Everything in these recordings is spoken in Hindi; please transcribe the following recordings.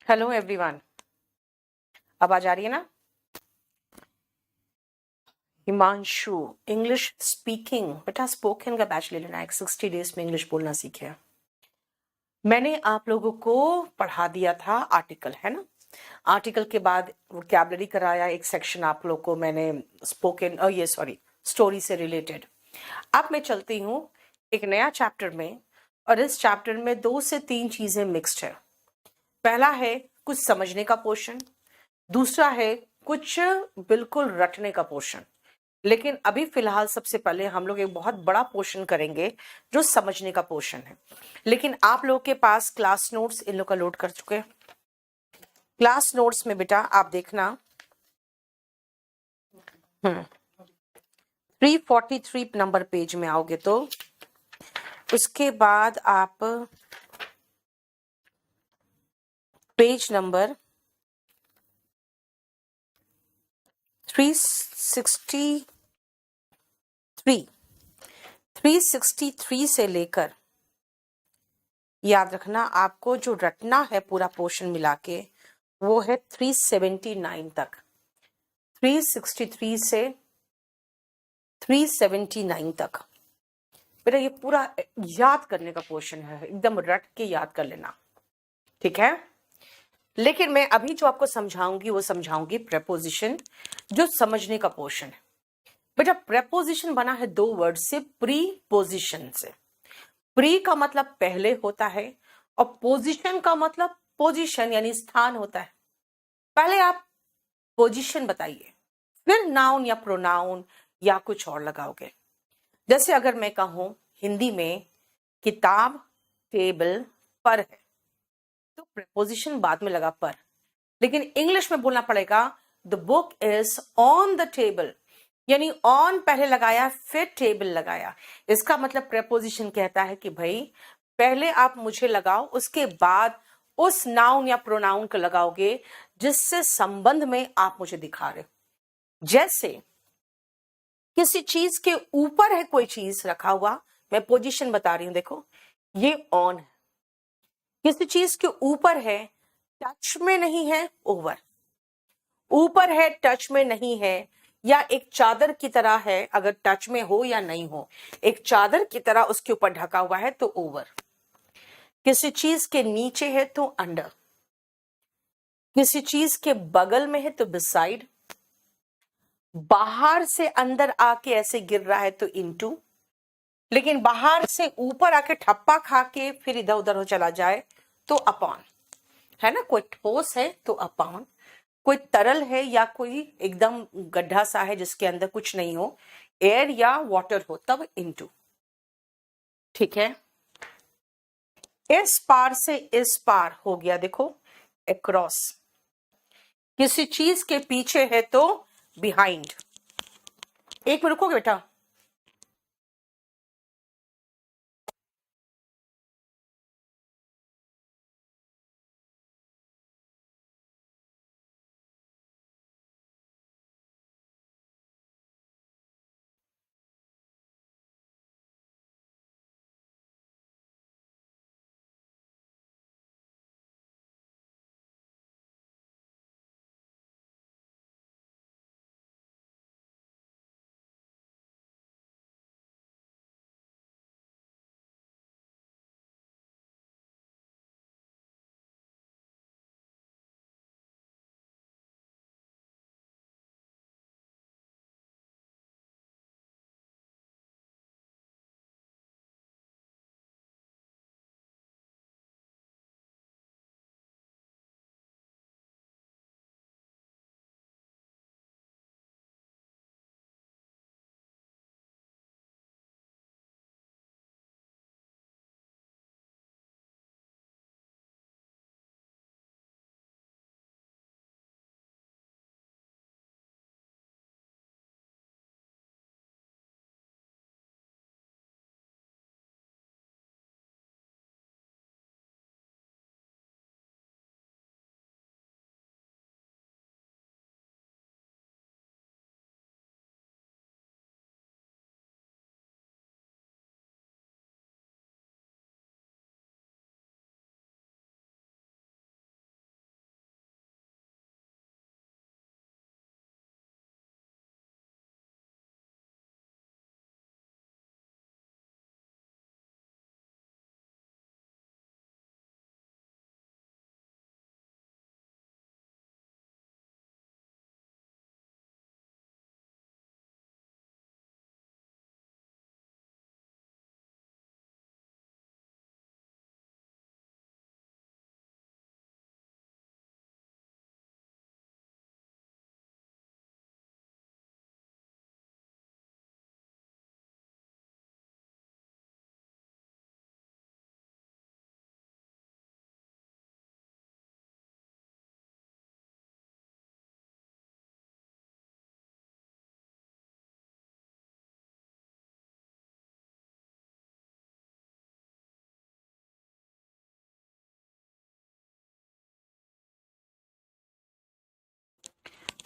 Hello everyone. आवाज आ रही है ना? Himanshu, English speaking. बेटा स्पोकन का बैच ले लेना, एक 60 डेज में इंग्लिश बोलना सीखे। मैंने आप लोगों को पढ़ा दिया था आर्टिकल, है ना? आर्टिकल के बाद वोकैबुलरी कराया, एक सेक्शन आप लोग को मैंने स्पोकन स्टोरी से रिलेटेड। अब मैं चलती हूँ एक नया चैप्टर में, और इस चैप्टर में 2 से 3 चीजें मिक्स्ड है। पहला है कुछ समझने का पोर्शन, दूसरा है कुछ बिल्कुल रटने का पोर्शन। लेकिन अभी फिलहाल सबसे पहले हम लोग एक बहुत बड़ा पोर्शन करेंगे जो समझने का पोर्शन है। लेकिन आप लोग के पास क्लास नोट्स इन लोग का लोड कर चुके हैं। क्लास नोट्स में बेटा आप देखना 343 नंबर पेज में आओगे तो उसके बाद आप पेज नंबर 363 से लेकर, याद रखना आपको जो रटना है पूरा पोर्शन मिला के वो है 379 तक। 363 से 379 तक बेटा ये पूरा याद करने का पोर्शन है, एकदम रट के याद कर लेना, ठीक है? लेकिन मैं अभी जो आपको समझाऊंगी वो समझाऊंगी प्रेपोजिशन, जो समझने का पोर्शन है। बेटा प्रेपोजिशन बना है 2 वर्ड से, प्री पोजिशन से। प्री का मतलब पहले होता है और पोजिशन का मतलब पोजिशन यानी स्थान होता है। पहले आप पोजिशन बताइए, फिर नाउन या प्रोनाउन या कुछ और लगाओगे। जैसे अगर मैं कहूं हिंदी में किताब टेबल पर है तो प्रेपोजिशन बाद में लगा पर, लेकिन इंग्लिश में बोलना पड़ेगा the book is on the table, यानी ऑन पहले लगाया फिर टेबल लगाया। इसका मतलब प्रेपोजिशन कहता है कि भाई पहले आप मुझे लगाओ, उसके बाद उस नाउन या प्रोनाउन को लगाओगे जिससे संबंध में आप मुझे दिखा रहे हो। जैसे किसी चीज के ऊपर है कोई चीज रखा हुआ, मैं पोजीशन बता रही हूं, देखो ये ऑन है। किसी चीज के ऊपर है, टच में नहीं है, ओवर। ऊपर है टच में नहीं है, या एक चादर की तरह है, अगर टच में हो या नहीं हो, एक चादर की तरह उसके ऊपर ढका हुआ है तो ओवर। किसी चीज के नीचे है तो अंडर, किसी चीज के बगल में है तो बिसाइड, बाहर से अंदर आके ऐसे गिर रहा है तो इनटू, लेकिन बाहर से ऊपर आके ठप्पा खा के फिर इधर उधर हो चला जाए तो अपॉन, है ना? कोई ठोस है तो अपॉन, कोई तरल है या कोई एकदम गड्ढा सा है जिसके अंदर कुछ नहीं हो, एयर या वाटर हो, तब इनटू, ठीक है? इस पार से इस पार हो गया, देखो अक्रॉस। किसी चीज के पीछे है तो बिहाइंड। एक मिनट रुकोगे बेटा?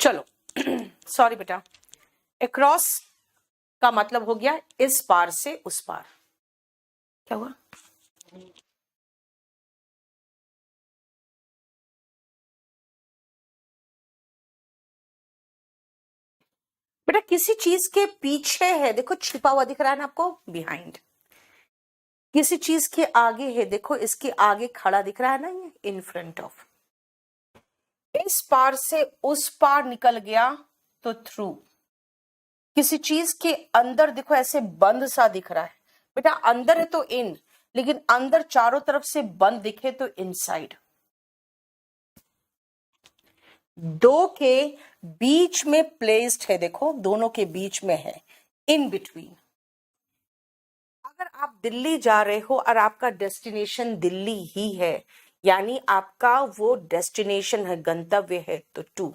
चलो सॉरी बेटा, अक्रॉस का मतलब हो गया इस पार से उस पार। क्या हुआ? बेटा किसी चीज के पीछे है, देखो छिपा हुआ दिख रहा है ना आपको, बिहाइंड। किसी चीज के आगे है, देखो इसके आगे खड़ा दिख रहा है ना, ये इन फ्रंट ऑफ। इस पार से उस पार निकल गया तो थ्रू। किसी चीज के अंदर देखो ऐसे बंद सा दिख रहा है, बेटा अंदर है तो इन, लेकिन अंदर चारों तरफ से बंद दिखे तो इनसाइड। दो के बीच में प्लेस्ड है, देखो दोनों के बीच में है, इन बिटवीन। अगर आप दिल्ली जा रहे हो और आपका डेस्टिनेशन दिल्ली ही है, यानी आपका वो डेस्टिनेशन है, गंतव्य है, तो टू।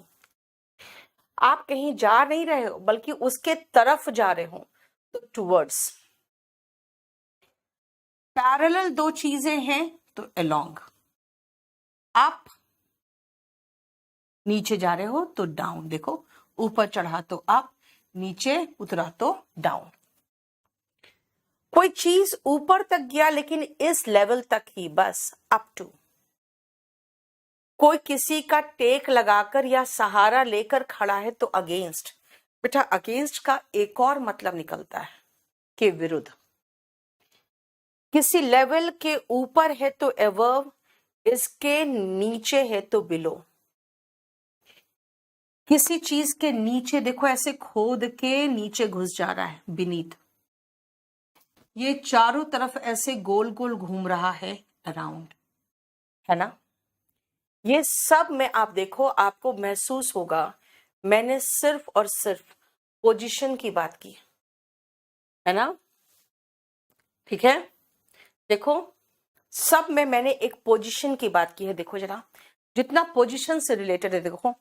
आप कहीं जा नहीं रहे हो बल्कि उसके तरफ जा रहे हो तो टुवर्ड्स। पैरेलल दो चीजें हैं तो अलोंग। आप नीचे जा रहे हो तो डाउन, देखो ऊपर चढ़ा तो अप, नीचे उतरा तो डाउन। कोई चीज ऊपर तक गया लेकिन इस लेवल तक ही, बस अप टू। कोई किसी का टेक लगाकर या सहारा लेकर खड़ा है तो अगेंस्ट। बेटा अगेंस्ट का एक और मतलब निकलता है कि विरुद्ध। किसी लेवल के ऊपर है तो अबव, इसके नीचे है तो बिलो। किसी चीज के नीचे देखो ऐसे खोद के नीचे घुस जा रहा है, बीनीथ। ये चारों तरफ ऐसे गोल गोल घूम रहा है, अराउंड, है ना। ये सब में आप देखो आपको महसूस होगा मैंने सिर्फ और सिर्फ पोजीशन की बात की है ना, ठीक है। देखो सब में मैंने एक पोजीशन की बात की है, देखो जरा जितना पोजीशन से रिलेटेड है, देखो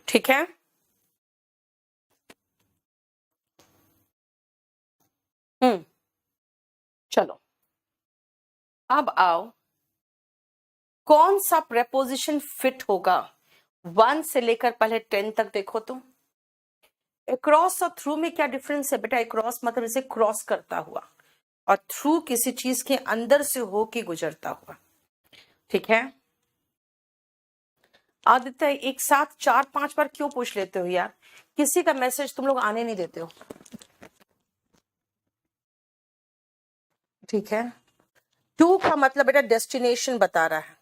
ठीक है। चलो अब आओ, कौन सा प्रेपोजिशन फिट होगा 1 से लेकर पहले 10 तक, देखो तुम। अक्रॉस और थ्रू में क्या डिफरेंस है बेटा? अक्रॉस मतलब इसे क्रॉस करता हुआ, और थ्रू किसी चीज के अंदर से होके गुजरता हुआ, ठीक है। आदित्य एक साथ 4-5 बार क्यों पूछ लेते हो यार? किसी का मैसेज तुम लोग आने नहीं देते हो, ठीक है। टू का मतलब बेटा डेस्टिनेशन बता रहा है।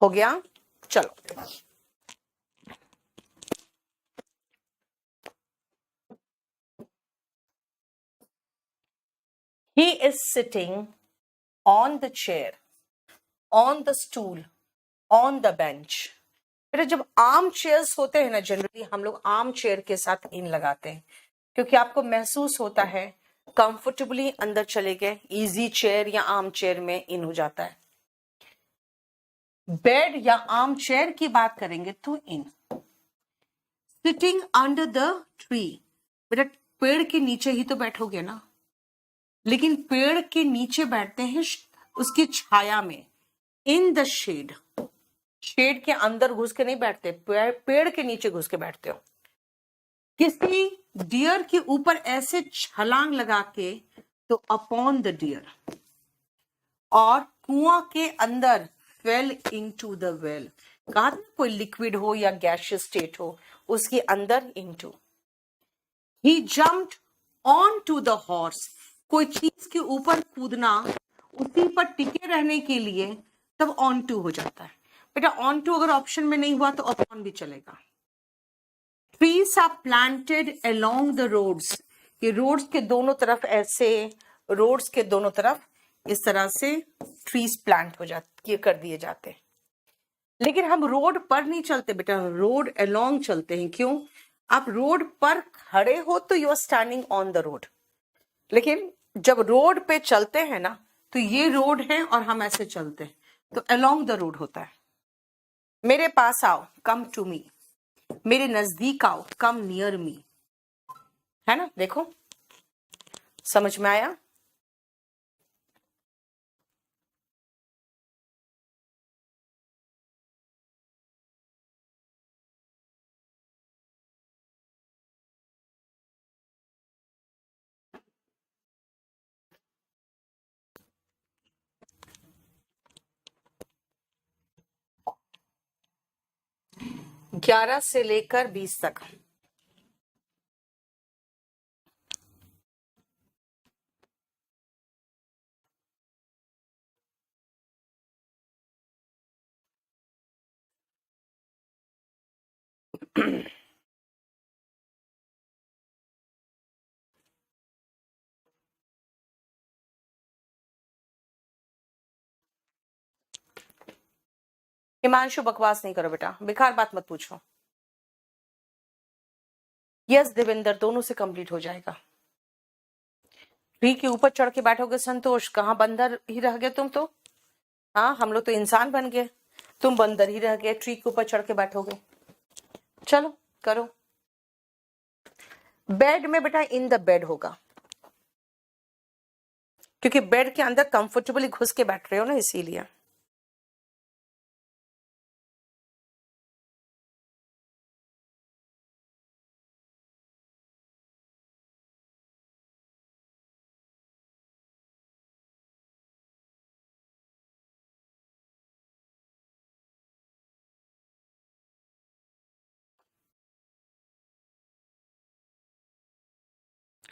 हो गया, चलो। He is sitting on the chair, on the stool, on the bench. बेटा जब आर्म चेयर्स होते हैं ना, जनरली हम लोग आर्म चेयर के साथ इन लगाते हैं क्योंकि आपको महसूस होता है कंफर्टेबली अंदर चले गए, इजी चेयर या आर्म चेयर में इन हो जाता है। बेड या आर्म चेयर की बात करेंगे तो इन। सिटिंग अंडर द ट्री, बेटा पेड़ के नीचे ही तो बैठोगे ना, लेकिन पेड़ के नीचे बैठते हैं उसकी छाया में, इन द शेड। शेड के अंदर घुस के नहीं बैठते, पेड़ के नीचे घुस के बैठते हो। किसी डियर के ऊपर ऐसे छलांग लगा के तो अपॉन द डियर, और कुआं के अंदर फेल इनटू द वेल, कहा था कोई लिक्विड हो या गैसियस स्टेट हो उसके अंदर into. He jumped on to the horse, कोई चीज के ऊपर कूदना, उसी पर टिके रहने के लिए, तब ऑन टू हो जाता है। बेटा ऑन टू अगर ऑप्शन में नहीं हुआ तो अपॉन भी चलेगा। Trees are planted along the roads, ये रोड्स के दोनों तरफ ऐसे, रोड्स के दोनों तरफ इस तरह से ट्रीज प्लांट हो जाते, ये कर दिए जाते। लेकिन हम रोड पर नहीं चलते बेटा, रोड अलोंग चलते हैं। क्यों? आप रोड पर खड़े हो तो you are standing on the road, लेकिन जब रोड पे चलते हैं ना तो ये रोड है और हम ऐसे चलते हैं, तो अलोंग द रोड होता है। मेरे पास आओ, कम टू मी, मेरे नजदीक आओ, कम नियर मी, है ना? देखो समझ में आया? ग्यारह से लेकर 20 तक। हिमांशु बकवास नहीं करो बेटा, बेकार बात मत पूछो। यस देवेंद्र, दोनों से कंप्लीट हो जाएगा। ट्री के ऊपर चढ़ के बैठोगे संतोष, कहाँ बंदर ही रह गए तुम तो। हाँ, हम लोग तो इंसान बन गए, तुम बंदर ही रह गए, ट्री के ऊपर चढ़ के बैठोगे। चलो करो। बेड में बेटा इन द बेड होगा, क्योंकि बेड के अंदर कंफर्टेबली घुस के बैठ रहे हो ना, इसीलिए।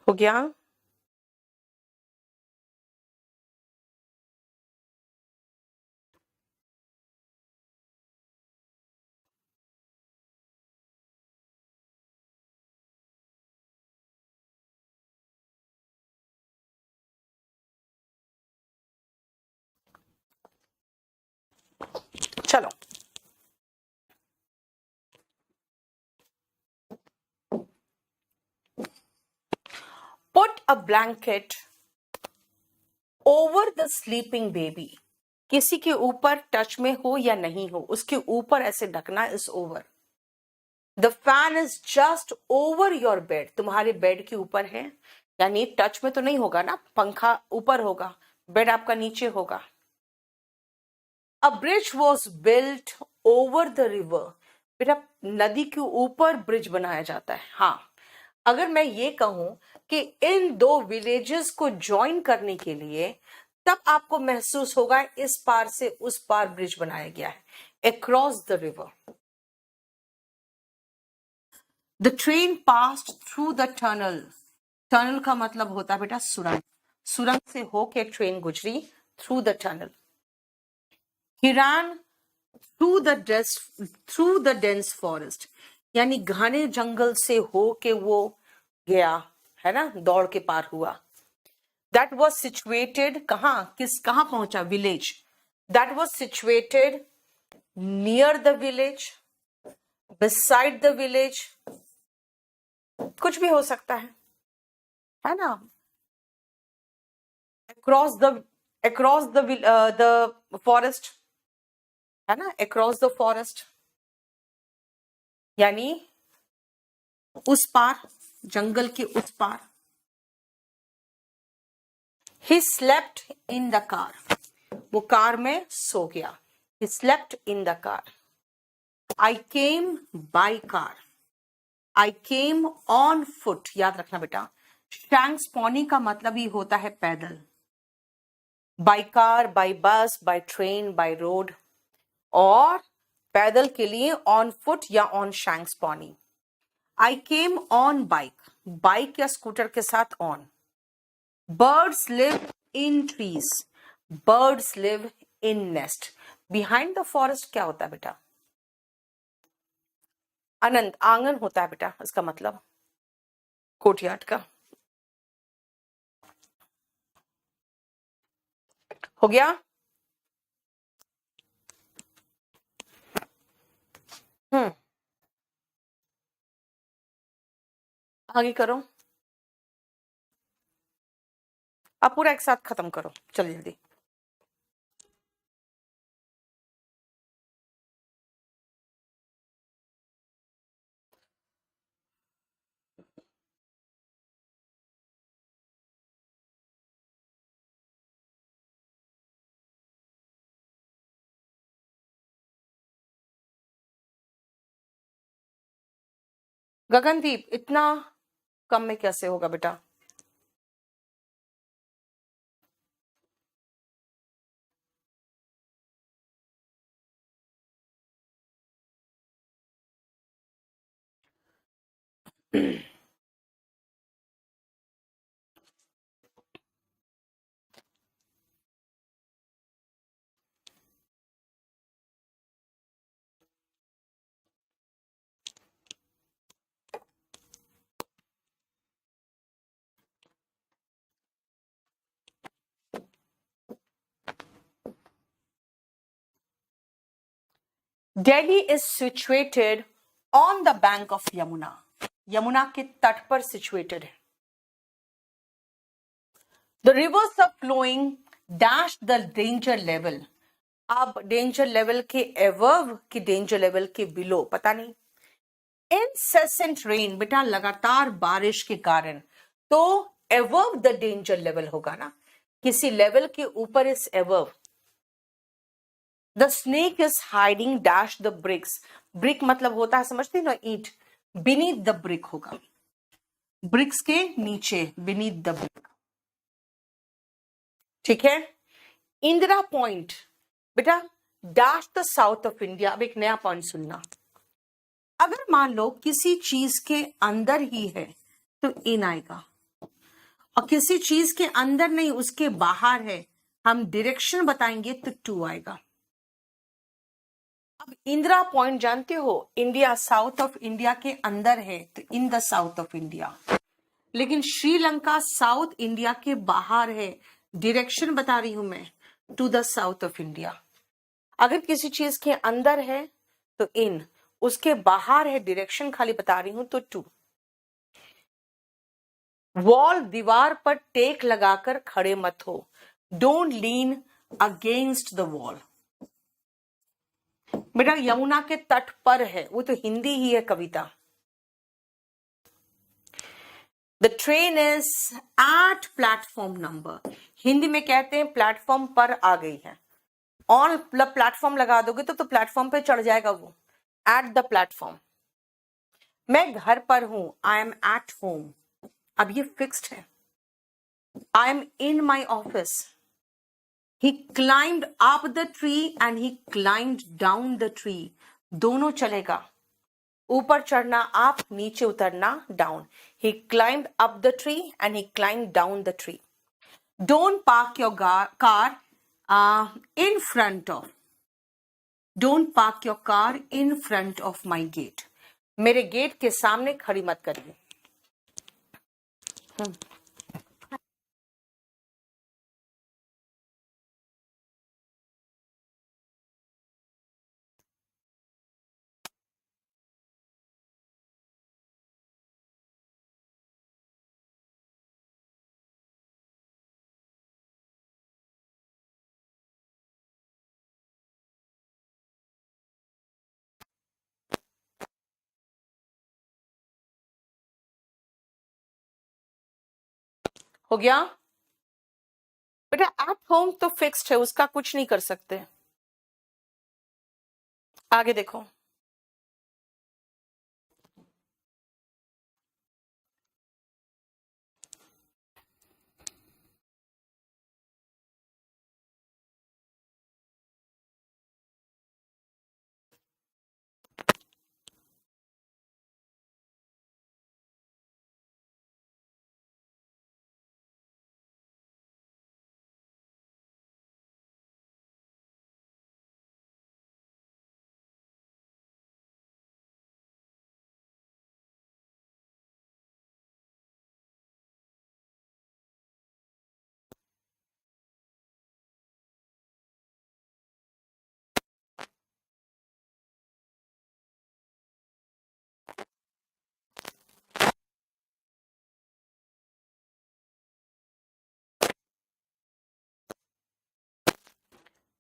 हो गया? चलो put a blanket over the sleeping baby, किसी के ऊपर टच में हो या नहीं हो, उसके ऊपर ऐसे ढकना is over. The fan is just over your bed, तुम्हारे बेड के ऊपर है, यानी टच में तो नहीं होगा ना, पंखा ऊपर होगा, बेड आपका नीचे होगा। अ bridge was built over the river, बेटा नदी के ऊपर ब्रिज बनाया जाता है। हाँ, अगर मैं ये कहूं कि इन दो विलेजेस को ज्वाइन करने के लिए, तब आपको महसूस होगा इस पार से उस पार ब्रिज बनाया गया है, across the river. The train passed through the tunnel, tunnel का मतलब होता है बेटा सुरंग, सुरंग से होके ट्रेन गुजरी, through the tunnel. He ran through the dense forest, यानी घने जंगल से होके वो गया, है ना, दौड़ के पार हुआ। दैट वॉज सिचुएटेड, कहाँ पहुंचा? Village. That was situated near the village, beside the village, कुछ भी हो सकता है ना। अक्रॉस द फॉरेस्ट, है ना, अक्रॉस द फॉरेस्ट, यानी उस पार, जंगल के उस पार। He slept in the car, वो कार में सो गया। He slept in the car. I came by car, I came on foot, याद रखना बेटा, शैंक्स पॉनी का मतलब ही होता है पैदल, बाय कार, बाय बस, बाय ट्रेन, बाय रोड, और पैदल के लिए ऑन फुट या on shanks pony. I came on bike, bike या स्कूटर के साथ on. Birds live in trees, birds live in nest. Behind the forest क्या होता है बेटा? अनंत, आंगन होता है बेटा, इसका मतलब कोर्टयार्ड का। हो गया? आगे करो, अब पूरा एक साथ खत्म करो, चलो जल्दी। गगनदीप, इतना कम में कैसे होगा बेटा? Delhi is situated on the bank of Yamuna, Yamuna के तट पर सिचुएटेड है। The rivers are flowing dash the danger level, अब डेंजर लेवल के एवर्व कि डेंजर लेवल के बिलो पता नहीं। इनसेसेंट रेन, बेटा लगातार बारिश के कारण, तो एवर्व द डेंजर लेवल होगा ना, किसी लेवल के ऊपर इस above. The snake is hiding dash the bricks, brick मतलब होता है समझते ना ईंट, बीनीथ द ब्रिक होगा, ब्रिक्स के नीचे, बीनीथ द ब्रिक। ठीक है। इंदिरा पॉइंट, बेटा dash the south of India. अब एक नया पॉइंट सुनना, अगर मान लो किसी चीज के अंदर ही है तो इन आएगा, और किसी चीज के अंदर नहीं उसके बाहर है, हम डायरेक्शन बताएंगे तो टू आएगा। अब इंदिरा पॉइंट जानते हो, इंडिया साउथ ऑफ इंडिया के अंदर है तो in the south of India, लेकिन श्रीलंका साउथ इंडिया के बाहर है, डायरेक्शन बता रही हूं मैं, to the south of India. अगर किसी चीज के अंदर है तो इन, उसके बाहर है डायरेक्शन खाली बता रही हूं तो टू। वॉल, दीवार पर टेक लगाकर खड़े मत हो, don't lean against the wall. बेटा यमुना के तट पर है, वो तो हिंदी ही है कविता। The train is at platform number, Hindi में कहते हैं प्लेटफॉर्म पर आ गई है। ऑन प्लेटफॉर्म लगा दोगे तो प्लेटफॉर्म पे चढ़ जाएगा वो, एट द प्लेटफॉर्म। मैं घर पर हूं, आई एम एट होम, अब ये फिक्स्ड है। I am in my office, he climbed up the tree and he climbed down the tree, दोनों चलेगा, ऊपर चढ़ना up, नीचे उतरना down। he climbed up the tree and he climbed down the tree। don't park your car in front of, don't park your car in front of my gate, मेरे गेट के सामने खड़ी मत करिए। हो गया बेटा? एट होम तो फिक्स्ड है, उसका कुछ नहीं कर सकते। आगे देखो,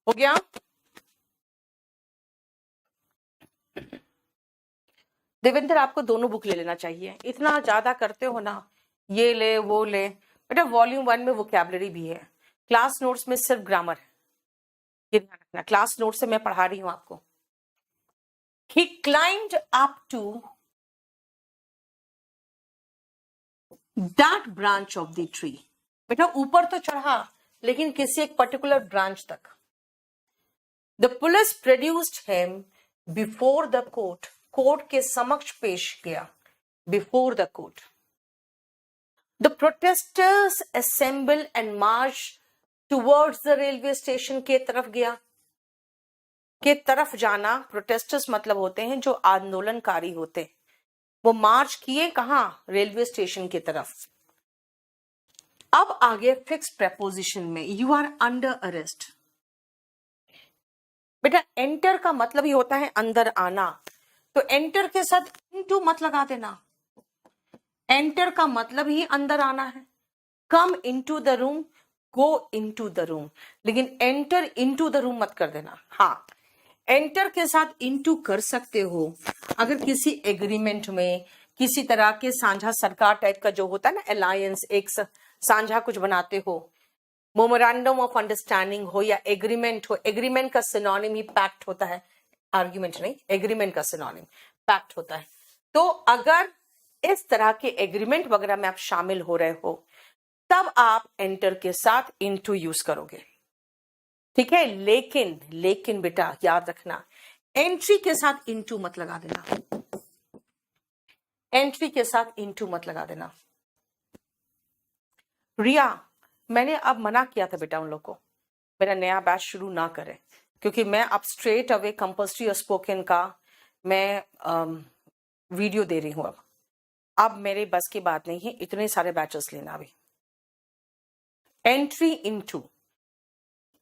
हो गया? देवेंद्र, आपको दोनों बुक ले लेना चाहिए, इतना ज्यादा करते हो ना, ये ले वो ले। बेटा वॉल्यूम 1 में वोकैबुलरी भी है, क्लास नोट्स में सिर्फ ग्रामर है, ये ध्यान रखना। क्लास नोट से मैं पढ़ा रही हूं आपको। He climbed up to that branch of the tree. बेटा ऊपर तो चढ़ा, लेकिन किसी एक पर्टिकुलर ब्रांच तक। The police produced him before the court. Court के समक्ष पेश किया, before the court. The protesters assembled and marched towards the railway station के तरफ गया। के तरफ जाना, प्रोटेस्टर्स मतलब होते हैं जो आंदोलनकारी होते हैं, वो मार्च किए कहां? रेलवे स्टेशन की तरफ। अब आगे फिक्स प्रेपोजिशन में, यू आर अंडर अरेस्ट। बेटा एंटर का मतलब ही होता है अंदर आना, तो एंटर के साथ इनटू मत लगा देना। एंटर का मतलब ही अंदर आना है। Come into the room, go into the room, लेकिन एंटर इनटू द रूम मत कर देना। हाँ, एंटर के साथ इनटू कर सकते हो अगर किसी एग्रीमेंट में, किसी तरह के साझा सरकार टाइप का जो होता है ना, अलायंस, एक साझा कुछ बनाते हो, मेमोरेंडम ऑफ अंडरस्टैंडिंग हो या एग्रीमेंट हो। एग्रीमेंट का सिनोनिम ही पैक्ट होता है, आर्ग्यूमेंट नहीं, एग्रीमेंट का सिनोनिम पैक्ट होता है। तो अगर इस तरह के एग्रीमेंट वगैरह में आप शामिल हो रहे हो, तब आप एंटर के साथ इनटू यूज करोगे, ठीक है। लेकिन बेटा याद रखना, एंट्री के साथ इनटू मत लगा देना। एंट्री के साथ इनटू मत लगा देना। रिया, मैंने अब मना किया था बेटा उन लोग को मेरा नया बैच शुरू ना करें, क्योंकि मैं अब स्ट्रेट अवे कंपल्सरी स्पोकन का मैं वीडियो दे रही हूं। अब मेरे बस की बात नहीं है इतने सारे बैचेस लेना। अभी एंट्री इनटू,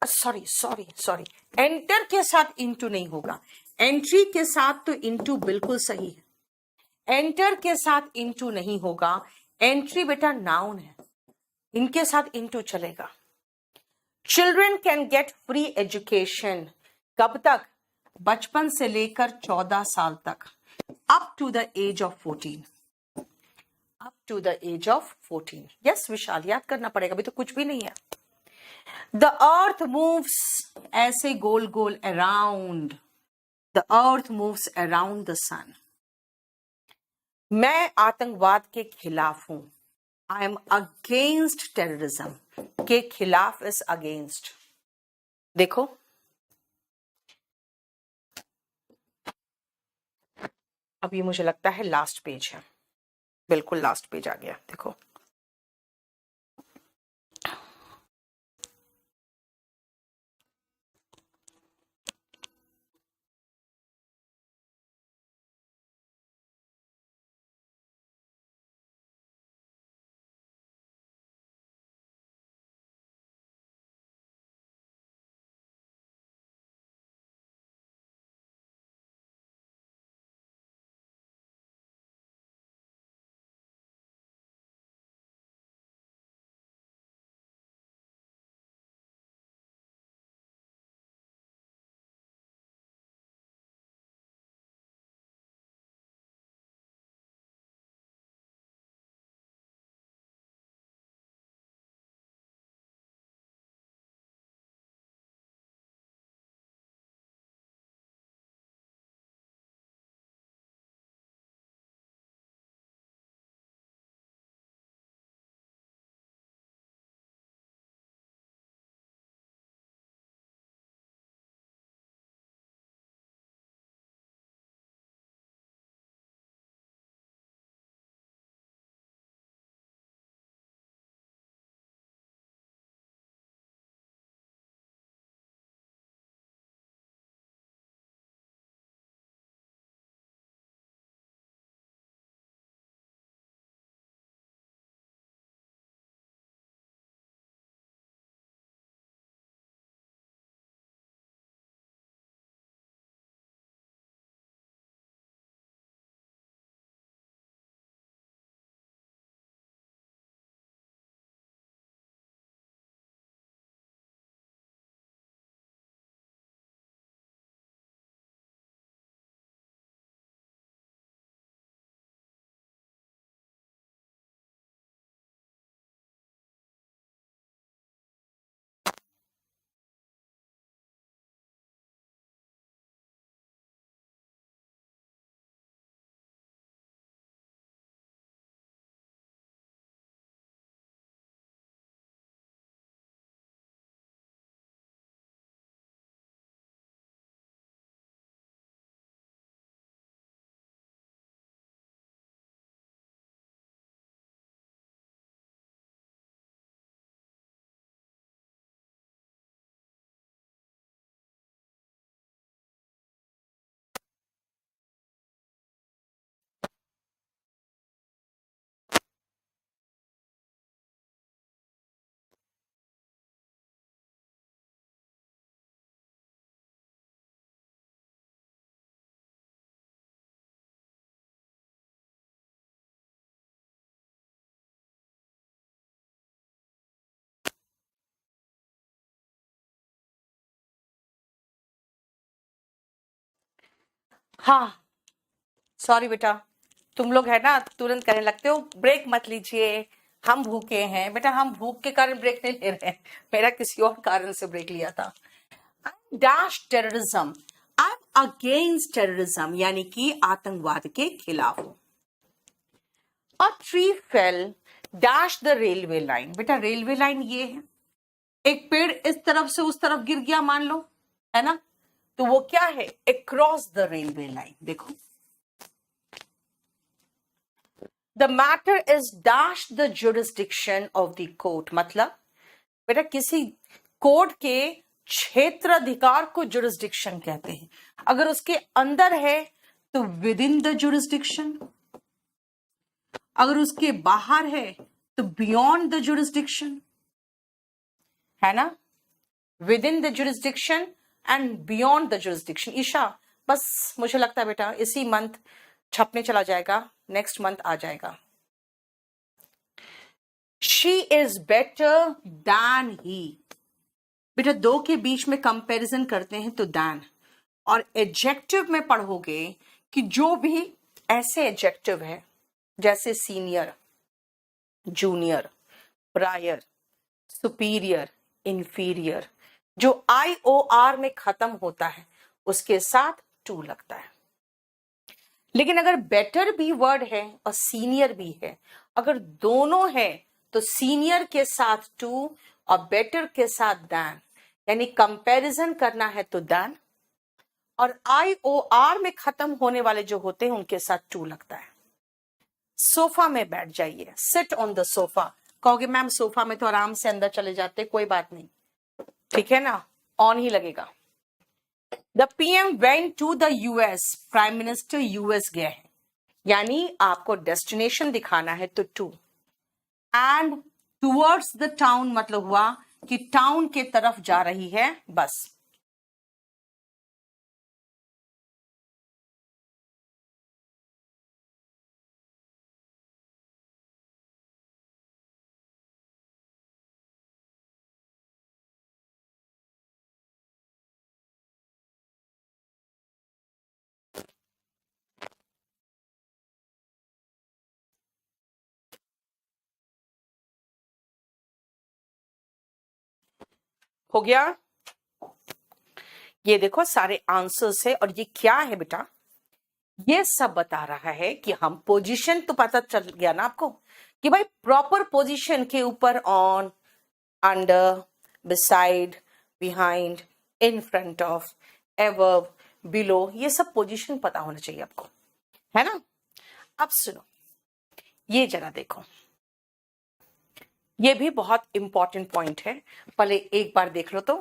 सॉरी, एंटर के साथ इनटू नहीं होगा। एंट्री के साथ तो इनटू बिल्कुल सही है, एंटर के साथ इनटू नहीं होगा। एंट्री बेटा नाउन है, इनके साथ इनटू चलेगा। Children can get free education, कब तक? बचपन से लेकर 14 साल तक, up to the age of 14। Up to the age of 14। Yes Vishal, याद करना पड़ेगा, अभी तो कुछ भी नहीं है। द अर्थ मूव्स, ऐसे गोल गोल around, the earth moves around the sun. मैं आतंकवाद के खिलाफ हूं, आई एम अगेंस्ट टेररिज्म, के खिलाफ इज अगेंस्ट। देखो अब ये मुझे लगता है लास्ट पेज है, बिल्कुल लास्ट पेज आ गया। देखो हाँ, सॉरी बेटा, तुम लोग है ना तुरंत कहने लगते हो ब्रेक मत लीजिए, हम भूखे हैं। बेटा हम भूख के कारण ब्रेक नहीं ले रहे हैं, मेरा किसी और कारण से ब्रेक लिया था। Dash terrorism, I am against terrorism, यानी कि आतंकवाद के खिलाफ हूं। A tree fail dash the railway line, बेटा रेलवे लाइन ये है, एक पेड़ इस तरफ से उस तरफ गिर गया मान लो, है ना, तो वो क्या है, अक्रॉस द रेलवे लाइन। देखो the matter is dash the jurisdiction of the court, मतलब बेटा किसी कोर्ट के क्षेत्राधिकार को जुरिस्डिक्शन कहते हैं। अगर उसके अंदर है तो विद इन द जुरिस्डिक्शन, अगर उसके बाहर है तो बियॉन्ड द जुरिस्डिक्शन, है ना, within the jurisdiction and beyond the jurisdiction. Isha बस मुझे लगता है बेटा इसी मंथ छपने चला जाएगा, नेक्स्ट मंथ आ जाएगा। शी इज बेटर दैन ही, बेटा दो के बीच में कंपैरिजन करते हैं तो दैन, और एडजेक्टिव में पढ़ोगे कि जो भी ऐसे एडजेक्टिव है जैसे senior, junior, prior, superior, inferior, जो IOR में खत्म होता है उसके साथ टू लगता है। लेकिन अगर बेटर भी वर्ड है और सीनियर भी है, अगर दोनों है तो सीनियर के साथ टू और बेटर के साथ दैन, यानी कंपैरिजन करना है तो दैन, और IOR में खत्म होने वाले जो होते हैं उनके साथ टू लगता है। सोफा में बैठ जाइए, सिट ऑन द सोफा, कहोगे मैम सोफा में तो आराम से अंदर चले जाते, कोई बात नहीं, ठीक है ना, ऑन ही लगेगा। The PM went to the US, prime minister US गए हैं, यानी आपको डेस्टिनेशन दिखाना है तो to, and towards the town मतलब हुआ कि टाउन के तरफ जा रही है बस। हो गया, ये देखो सारे आंसर्स है, और ये क्या है बेटा, ये सब बता रहा है कि हम पोजीशन, तो पता चल गया ना आपको कि भाई प्रॉपर पोजीशन के ऊपर on, under, beside, behind, in front of, above, below, ये सब पोजीशन पता होना चाहिए आपको, है ना। अब सुनो, ये जरा देखो, ये भी बहुत इंपॉर्टेंट पॉइंट है, पहले एक बार देख लो तो।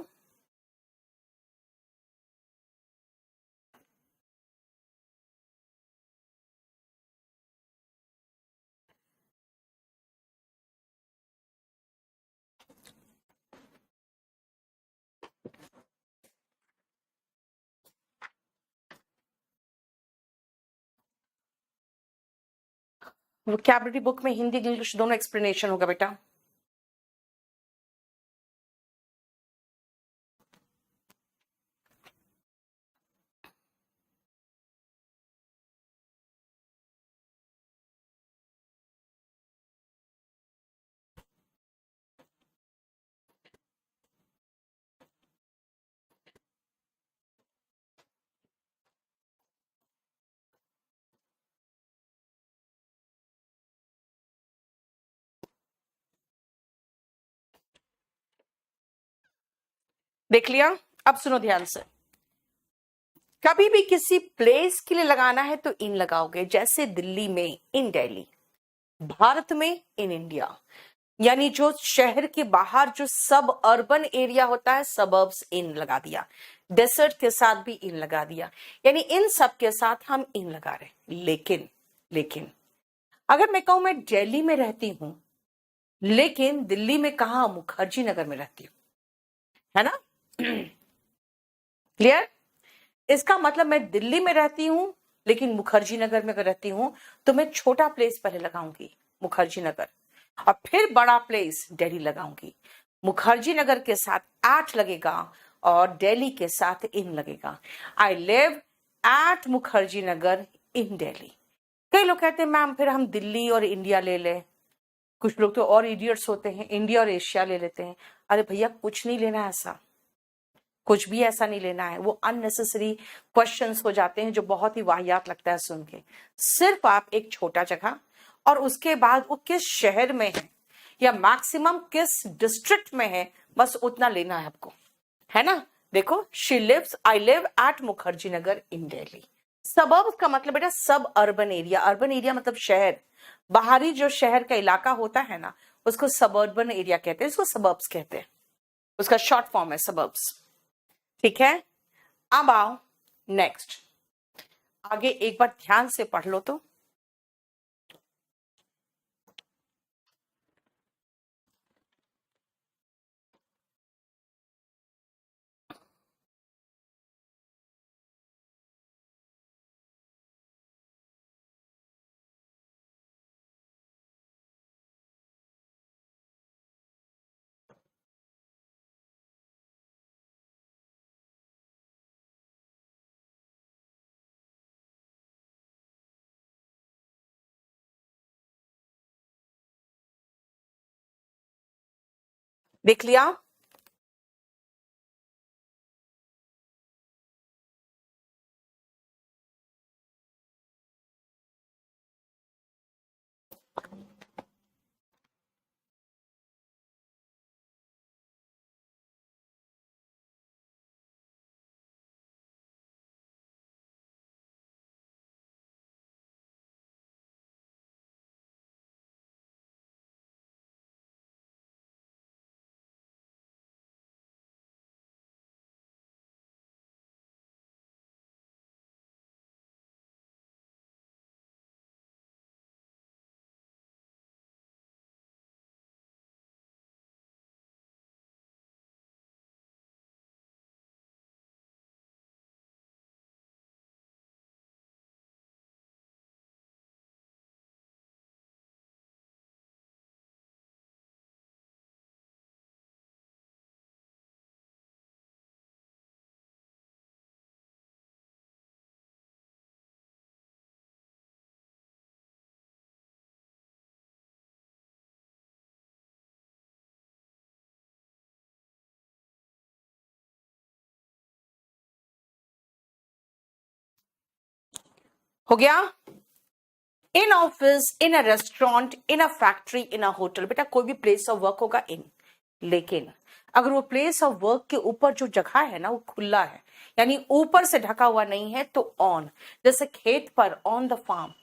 वोकैबुलरी बुक में हिंदी इंग्लिश दोनों एक्सप्लेनेशन होगा बेटा। देख लिया, अब सुनो ध्यान से, कभी भी किसी प्लेस के लिए लगाना है तो इन लगाओगे, जैसे दिल्ली में इन दिल्ली, भारत में इन इंडिया, यानी जो शहर के बाहर जो सब अर्बन एरिया होता है सबर्ब्स इन लगा दिया, डेसर्ट के साथ भी इन लगा दिया, यानी इन सब के साथ हम इन लगा रहे। लेकिन अगर मैं कहूं मैं दिल्ली में रहती हूं लेकिन दिल्ली में कहा, मुखर्जी नगर में रहती हूं, है ना, क्लियर, इसका मतलब मैं दिल्ली में रहती हूं लेकिन मुखर्जी नगर में रहती हूं, तो मैं छोटा प्लेस पहले लगाऊंगी मुखर्जी नगर, और फिर बड़ा प्लेस दिल्ली लगाऊंगी। मुखर्जी नगर के साथ एट लगेगा और दिल्ली के साथ इन लगेगा। आई live at Mukherjee Nagar in Delhi. कई लोग कहते हैं मैम फिर हम दिल्ली और इंडिया ले लें, कुछ लोग तो और इडियट्स होते हैं इंडिया और एशिया ले लेते हैं। अरे भैया कुछ नहीं लेना है, ऐसा कुछ भी ऐसा नहीं लेना है। वो अननेसेसरी क्वेश्चंस हो जाते हैं जो बहुत ही वाहियात लगता है सुन के। सिर्फ आप एक छोटा जगह और उसके बाद वो किस शहर में है या मैक्सिमम किस डिस्ट्रिक्ट में है, बस उतना लेना है आपको, है ना। देखो, she lives, I live at Mukherjee Nagar in Delhi. Suburb का मतलब बेटा सब अर्बन एरिया, अर्बन एरिया मतलब शहर, बाहरी जो शहर का इलाका होता है ना उसको सबर्बन एरिया कहते हैं, उसको सबर्ब्स कहते हैं, उसका शॉर्ट फॉर्म है सबर्ब्स। ठीक है, अब आओ नेक्स्ट, आगे एक बार ध्यान से पढ़ लो तो। देख लिया? हो गया? In office, in a restaurant, in a factory, in a hotel. बेटा कोई भी प्लेस ऑफ वर्क होगा इन, लेकिन अगर वो प्लेस ऑफ वर्क के ऊपर जो जगह है ना वो खुला है, यानी ऊपर से ढका हुआ नहीं है, तो ऑन। जैसे खेत पर ऑन द फार्म,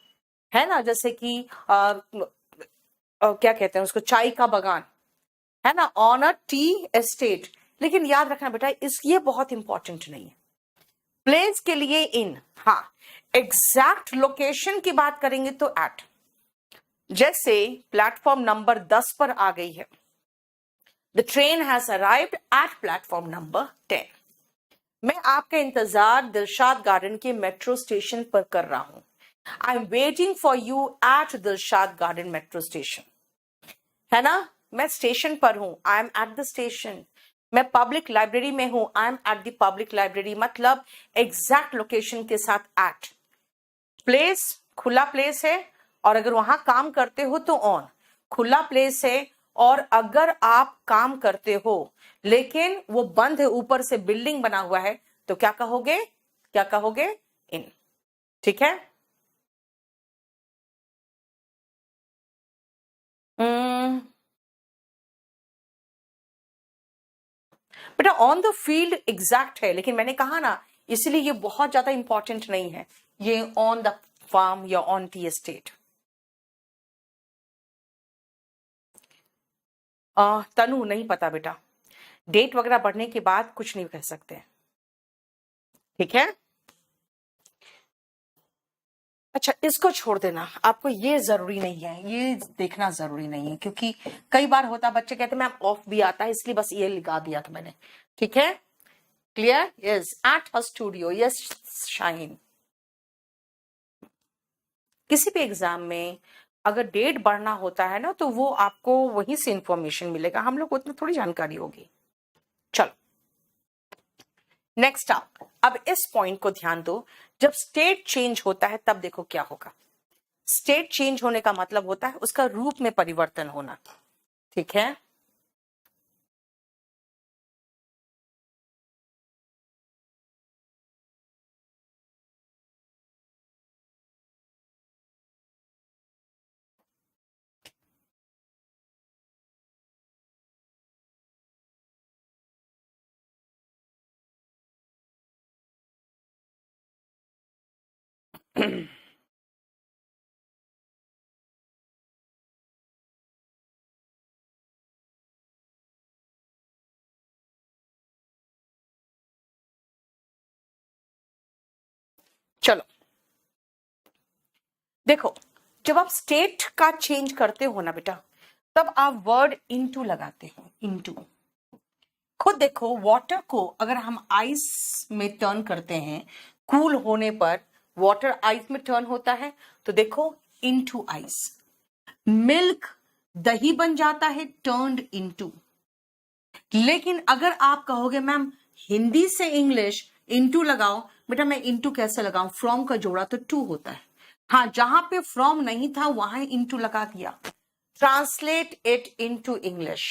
है ना, जैसे कि क्या कहते हैं उसको, चाय का बगान, है ना, ऑन अ टी एस्टेट। लेकिन याद रखना बेटा ये बहुत इंपॉर्टेंट नहीं है। प्लेस के लिए इन, हाँ। एग्जैक्ट लोकेशन की बात करेंगे तो एट। जैसे प्लेटफॉर्म नंबर 10 पर आ गई है, the train has arrived at platform number 10। मैं आपका इंतजार दिलशाद गार्डन के मेट्रो स्टेशन पर कर रहा हूं। I am waiting for you at Dilshad garden metro station, है ना। मैं स्टेशन पर हूं, I am at the station. मैं पब्लिक लाइब्रेरी में हूं, I am at the public library. मतलब एग्जैक्ट लोकेशन के साथ एट। प्लेस खुला प्लेस है, और अगर वहां काम करते हो तो ऑन। खुला प्लेस है और अगर आप काम करते हो लेकिन वो बंद है, ऊपर से बिल्डिंग बना हुआ है, तो क्या कहोगे, क्या कहोगे, इन। ठीक है। बेटा ऑन द फील्ड एग्जैक्ट है, लेकिन मैंने कहा ना इसलिए ये बहुत ज्यादा इंपॉर्टेंट नहीं है, ये ऑन द फार्म या ऑन टी एस्टेट। तनु नहीं पता बेटा, डेट वगैरह बढ़ने के बाद कुछ नहीं कह सकते। ठीक है, अच्छा इसको छोड़ देना, आपको ये जरूरी नहीं है, ये देखना जरूरी नहीं है, क्योंकि कई बार होता बच्चे कहते मैम ऑफ भी आता है, इसलिए बस ये लगा दिया था मैंने। ठीक है, clear? Yes, at her studio, yes Shaheen. किसी भी एग्जाम में अगर डेट बढ़ना होता है ना तो वो आपको वहीं से इंफॉर्मेशन मिलेगा, हम लोग को उतनी थोड़ी जानकारी होगी। चलो नेक्स्ट आप, अब इस पॉइंट को ध्यान दो। जब स्टेट चेंज होता है तब देखो क्या होगा। स्टेट चेंज होने का मतलब होता है उसका रूप में परिवर्तन होना, ठीक है। चलो देखो, जब आप स्टेट का चेंज करते हो ना बेटा, तब आप वर्ड इनटू लगाते हो, इनटू। खुद देखो, वाटर को अगर हम आइस में टर्न करते हैं, कूल होने पर वाटर आइस में टर्न होता है, तो देखो इनटू आइस। मिल्क दही बन जाता है टर्न्ड इनटू। लेकिन अगर आप कहोगे मैम हिंदी से इंग्लिश इनटू लगाओ, बेटा मैं इनटू कैसे लगाऊं, फ्रॉम का जोड़ा तो टू होता है। हाँ, जहां पे फ्रॉम नहीं था वहां इनटू लगा दिया। ट्रांसलेट इट इनटू इंग्लिश,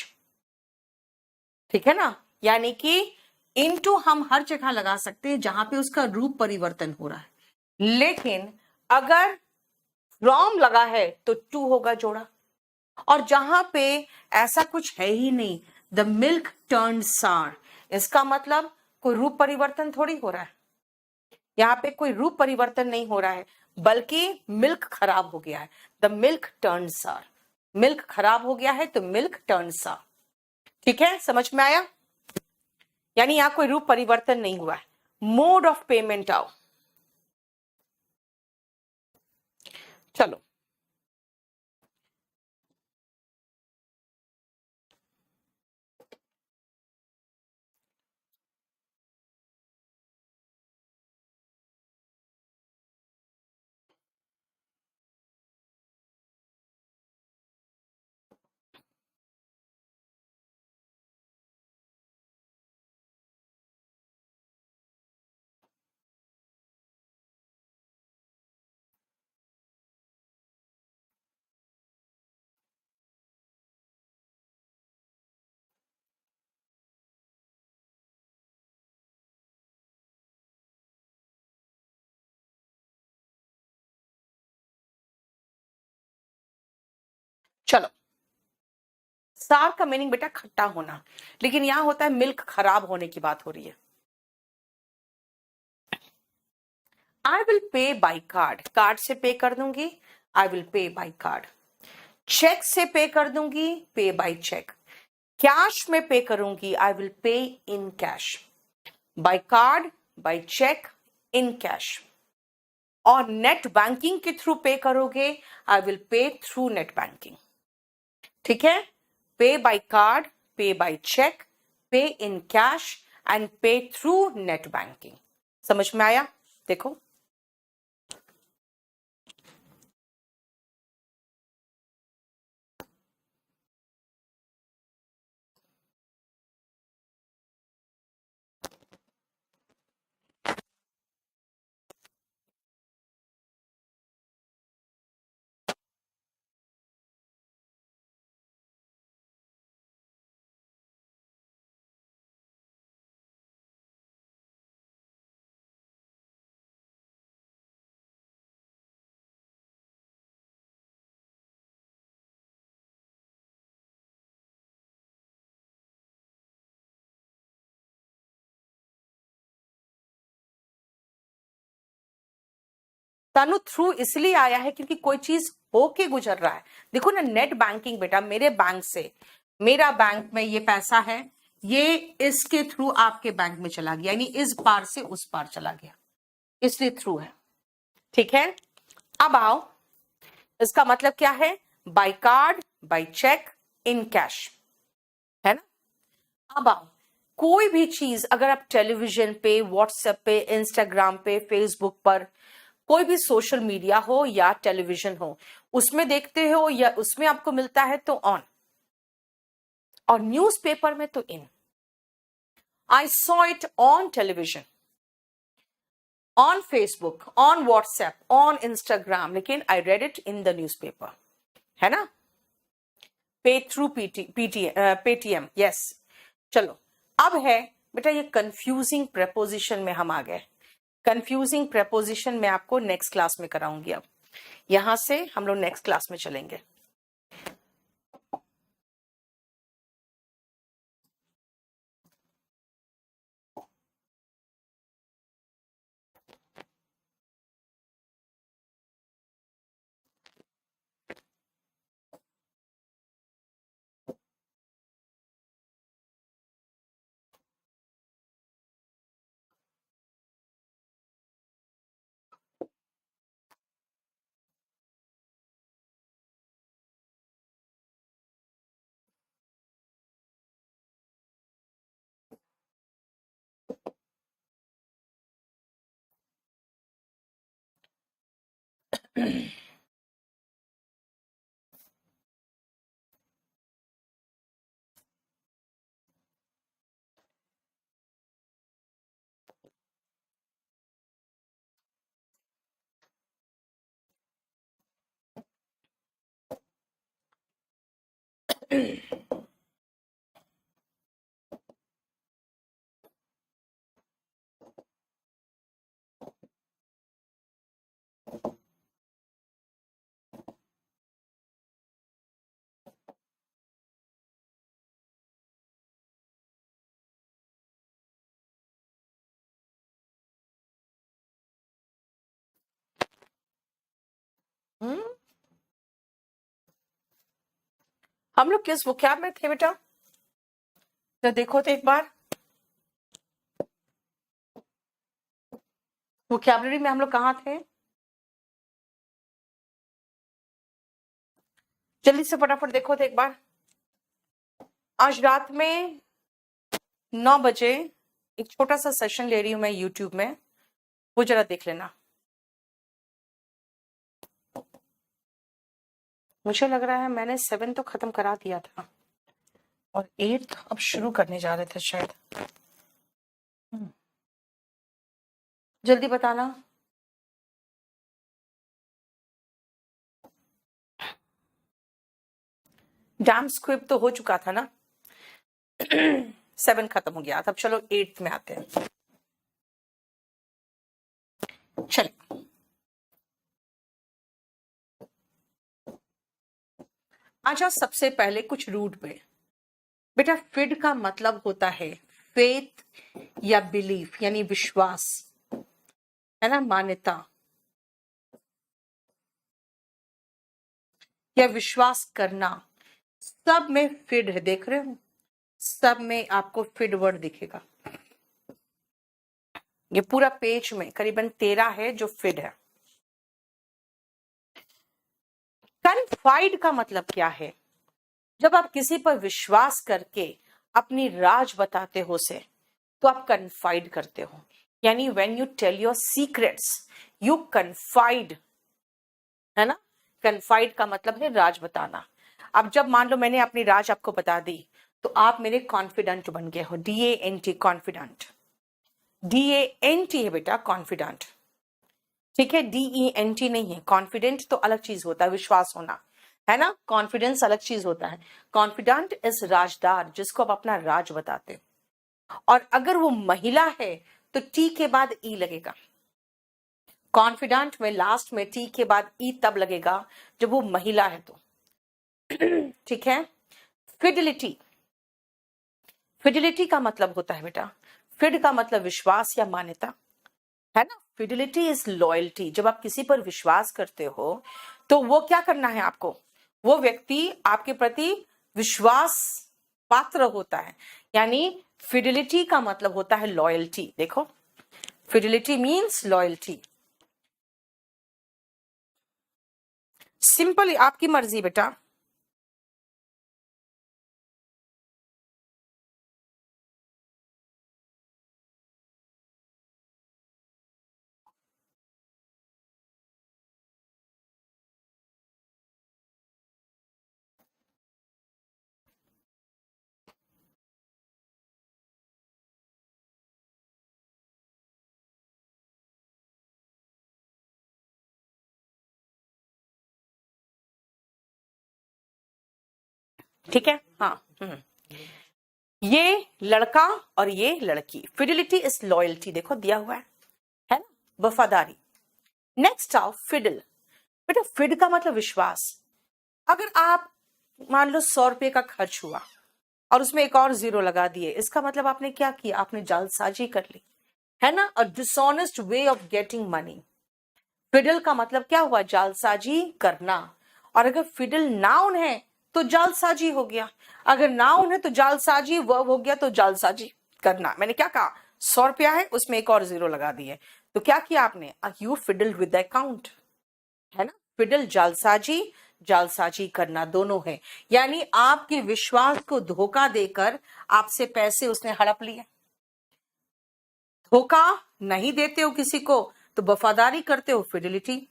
ठीक है ना। यानी कि इनटू हम हर जगह लगा सकते हैं जहां पे उसका रूप परिवर्तन हो रहा है। लेकिन अगर फ्रॉम लगा है तो टू होगा जोड़ा। और जहां पे ऐसा कुछ है ही नहीं, द मिल्क टर्न सार, इसका मतलब कोई रूप परिवर्तन थोड़ी हो रहा है। यहाँ पे कोई रूप परिवर्तन नहीं हो रहा है, बल्कि मिल्क खराब हो गया है। द मिल्क टर्न सार, मिल्क खराब हो गया है तो मिल्क टर्न सार, ठीक है, समझ में आया। यानी यहाँ कोई रूप परिवर्तन नहीं हुआ है। मोड ऑफ पेमेंट आओ, चलो चलो, सार का मीनिंग बेटा खट्टा होना, लेकिन यहां होता है मिल्क खराब होने की बात हो रही है। I will pay by card, card से पे कर दूंगी, I will pay by card. Cheque से पे कर दूंगी, पे बाई चेक। कैश में पे करूंगी, I will pay in cash. By card, by cheque, in cash. और नेट बैंकिंग के थ्रू पे करोगे, I will pay through net banking, ठीक है। Pay by card, pay by cheque, pay in cash and pay through net banking. समझ में आया? देखो तनु थ्रू इसलिए आया है क्योंकि कोई चीज होके गुजर रहा है। देखो ना, नेट बैंकिंग बेटा, मेरे बैंक से, मेरा बैंक में ये पैसा है, ये इसके थ्रू आपके बैंक में चला गया, यानी इस पार से उस पार चला गया, इसलिए थ्रू है, ठीक है। अब आओ, इसका मतलब क्या है? By card, by cheque, in cash, है ना। अब आओ, कोई भी चीज अगर आप टेलीविजन पे, व्हाट्सएप पे, इंस्टाग्राम पे, फेसबुक पर, कोई भी सोशल मीडिया हो या टेलीविजन हो, उसमें देखते हो या उसमें आपको मिलता है तो ऑन, और न्यूज़पेपर में तो इन। I saw it on television. On Facebook, on WhatsApp, on Instagram, लेकिन I read it in the newspaper, है ना? पे थ्रू पेटीएम, यस। चलो, अब है बेटा ये कंफ्यूजिंग प्रेपोजिशन में हम आ गए। कंफ्यूजिंग प्रेपोजिशन मैं आपको नेक्स्ट क्लास में कराऊंगी। अब यहां से हम लोग नेक्स्ट क्लास में चलेंगे। हम लोग किस वोकैब में थे बेटा? तो देखो तो एक बार वोकैबलरी में हम लोग कहाँ थे? जल्दी से फटाफट देखो तो एक बार। आज रात में 9 बजे एक छोटा सा सेशन ले रही हूं मैं यूट्यूब में, वो जरा देख लेना। मुझे लग रहा है मैंने 7 तो खत्म करा दिया था और 8 अब शुरू करने जा रहे थे शायद। जल्दी बताना। डैम स्क्विब तो हो चुका था ना। 7 खत्म हो गया था। अब चलो 8 में आते हैं। चलिए, अच्छा सबसे पहले कुछ रूट पे बेटा, फिड का मतलब होता है फेथ या बिलीफ, यानी विश्वास, है ना, मान्यता या विश्वास करना। सब में फिड है, देख रहे हो? सब में आपको फिड वर्ड दिखेगा। ये पूरा पेज में करीबन 13 है जो फिड है। कन्फाइड का मतलब क्या है? जब आप किसी पर विश्वास करके अपनी राज बताते हो से, तो आप कन्फाइड करते हो। यानी when you tell your secrets, you confide, है ना? कन्फाइड का मतलब है राज बताना। अब जब मान लो मैंने अपनी राज आपको बता दी, तो आप मेरे कॉन्फिडेंट बन गए हो। DANT, confident. DANT है बेटा, कॉन्फिडेंट। ठीक है, DENT नहीं है। कॉन्फिडेंट तो अलग चीज होता है, विश्वास होना, है ना? कॉन्फिडेंस अलग चीज होता है। कॉन्फिडेंट इज राजदार, जिसको आप अपना राज बताते। और अगर वो महिला है तो टी के बाद ई लगेगा। कॉन्फिडेंट में लास्ट में टी के बाद ई तब लगेगा जब वो महिला है तो। ठीक है। फिडिलिटी, फिडिलिटी का मतलब होता है बेटा, फिड का मतलब विश्वास या मान्यता, है ना? Fidelity is loyalty. जब आप किसी पर विश्वास करते हो तो वो क्या करना है आपको? वो व्यक्ति आपके प्रति विश्वास पात्र होता है। यानी फिडिलिटी का मतलब होता है लॉयल्टी। देखो, फिडिलिटी मीन्स लॉयल्टी। सिंपल, आपकी मर्जी बेटा। ठीक है, हाँ। ये लड़का और ये लड़की, फिडिलिटी इज लॉयल्टी, देखो दिया हुआ है ना, वफादारी। नेक्स्ट आओ फिडल। बेटा फिड का मतलब विश्वास। अगर आप मान लो 100 रुपए का खर्च हुआ और उसमें एक और 0 लगा दिए, इसका मतलब आपने क्या किया, आपने जालसाजी कर ली, है ना, a dishonest way of getting money. Fiddle का मतलब क्या हुआ, जालसाजी करना। और अगर फिडल नाउन है तो जालसाजी हो गया, अगर नाउन है तो जालसाजी वर्ब हो गया, तो जालसाजी करना। मैंने क्या कहा, 100 रुपया है उसमें एक और 0 लगा दिए, तो क्या किया आपने, you fiddle with the account, है ना। फिडल जालसाजी, जालसाजी करना दोनों है, यानी आपके विश्वास को धोखा देकर आपसे पैसे उसने हड़प लिए। धोखा नहीं देते हो किसी को तो वफादारी करते हो, फिडिलिटी।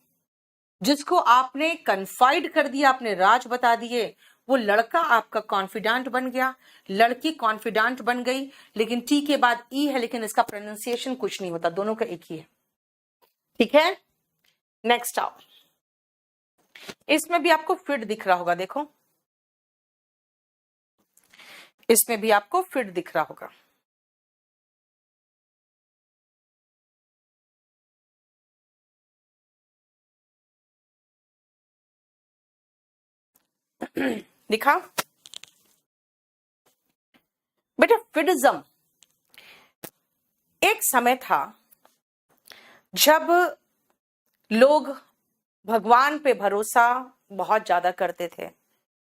जिसको आपने कन्फाइड कर दिया, आपने राज बता दिए, वो लड़का आपका कॉन्फिडेंट बन गया, लड़की कॉन्फिडेंट बन गई, लेकिन टी के बाद ई है, लेकिन इसका प्रोनाउंसिएशन कुछ नहीं होता, दोनों का एक ही है, ठीक है। नेक्स्ट आओ, इसमें भी आपको फिट दिख रहा होगा, देखो इसमें भी आपको फिट दिख रहा होगा। दिखा बेटा, फिडिज्म एक समय था जब लोग भगवान पे भरोसा बहुत ज्यादा करते थे,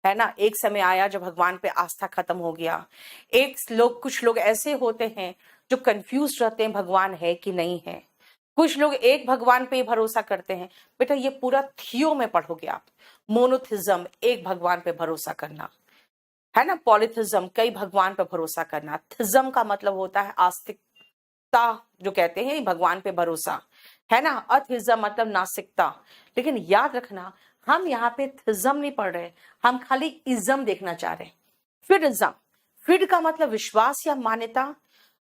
है ना। एक समय आया जब भगवान पे आस्था खत्म हो गया। कुछ लोग ऐसे होते हैं जो कंफ्यूज रहते हैं भगवान है कि नहीं है। कुछ लोग एक भगवान पे ही भरोसा करते हैं। बेटा ये पूरा थियो में पढ़ोगे आप, मोनोथिज्म एक भगवान पे भरोसा करना, है ना, पॉलिथिज्म कई भगवान पे भरोसा करना, थिज्म का मतलब होता है आस्तिकता, जो कहते हैं भगवान पे भरोसा, है ना, अथिज्म मतलब नास्तिकता। लेकिन याद रखना, हम यहाँ पे थिज्म नहीं पढ़ रहे, हम खाली इज्म देखना चाह रहे हैं। फिडिज्म, फिड का मतलब विश्वास या मान्यता,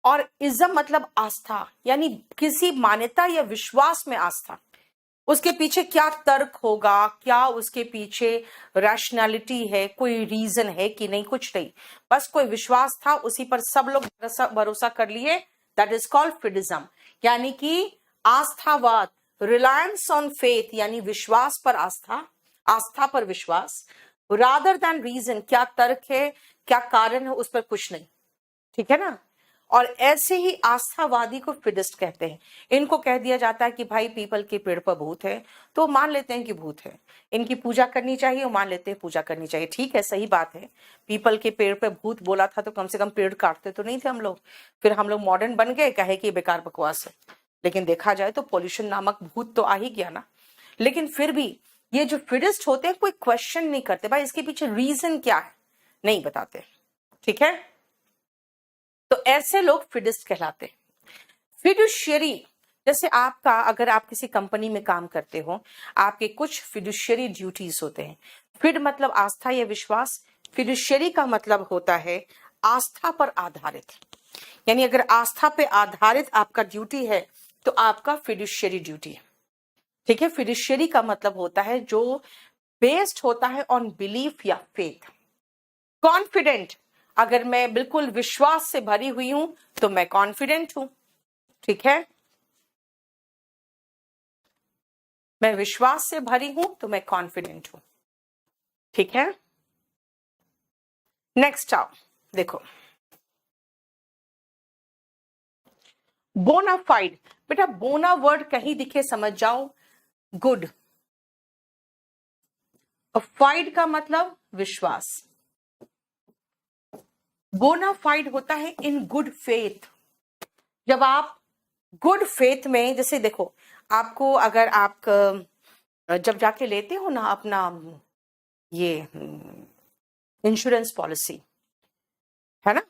और इज्म मतलब आस्था, यानी किसी मान्यता या विश्वास में आस्था। उसके पीछे क्या तर्क होगा, क्या उसके पीछे रैशनैलिटी है, कोई रीजन है कि नहीं, कुछ नहीं, बस कोई विश्वास था, उसी पर सब लोग भरोसा कर लिए, दैट इज कॉल्ड फिडिज्म। यानी कि आस्थावाद, रिलायंस ऑन फेथ, यानी विश्वास पर आस्था, आस्था पर विश्वास, रादर देन रीजन, क्या तर्क है, क्या कारण है, उस पर कुछ नहीं, ठीक है ना। और ऐसे ही आस्थावादी को फिडिस्ट कहते हैं। इनको कह दिया जाता है कि भाई पीपल के पेड़ पर भूत है, तो मान लेते हैं कि भूत है, इनकी पूजा करनी चाहिए, और मान लेते हैं पूजा करनी चाहिए, ठीक है, सही बात है। पीपल के पेड़ पे भूत बोला था तो कम से कम पेड़ काटते तो नहीं थे हम लोग, फिर हम लोग मॉडर्न बन गए, कहे कि बेकार बकवास है। लेकिन देखा जाए तो पॉल्यूशन नामक भूत तो आ ही गया ना। लेकिन फिर भी ये जो फिडिस्ट होते हैं कोई क्वेश्चन नहीं करते, भाई इसके पीछे रीजन क्या है, नहीं बताते, ठीक है। तो ऐसे लोग फिडिस्ट कहलाते हैं। फिडुशियरी, जैसे आपका, अगर आप किसी कंपनी में काम करते हो, आपके कुछ फिडुशियरी ड्यूटीज होते हैं। फिड मतलब आस्था या विश्वास, फिडुशियरी का मतलब होता है आस्था पर आधारित, यानी अगर आस्था पे आधारित आपका ड्यूटी है तो आपका फिडुशियरी ड्यूटी है, ठीक है। फिडुशियरी का मतलब होता है जो बेस्ड होता है ऑन बिलीफ या फेथ। कॉन्फिडेंट, अगर मैं बिल्कुल विश्वास से भरी हुई हूं तो मैं कॉन्फिडेंट हूं, ठीक है, मैं विश्वास से भरी हूं तो मैं कॉन्फिडेंट हूं, ठीक है। नेक्स्ट आओ, देखो बोनाफाइड। बेटा बोना वर्ड कहीं दिखे समझ जाओ, गुड, और फाइड का मतलब विश्वास। बोनाफाइड होता है इन गुड फेथ, जब आप गुड फेथ में, जैसे देखो आपको, अगर आप जब जाके लेते हो ना अपना ये इंश्योरेंस पॉलिसी, है ना,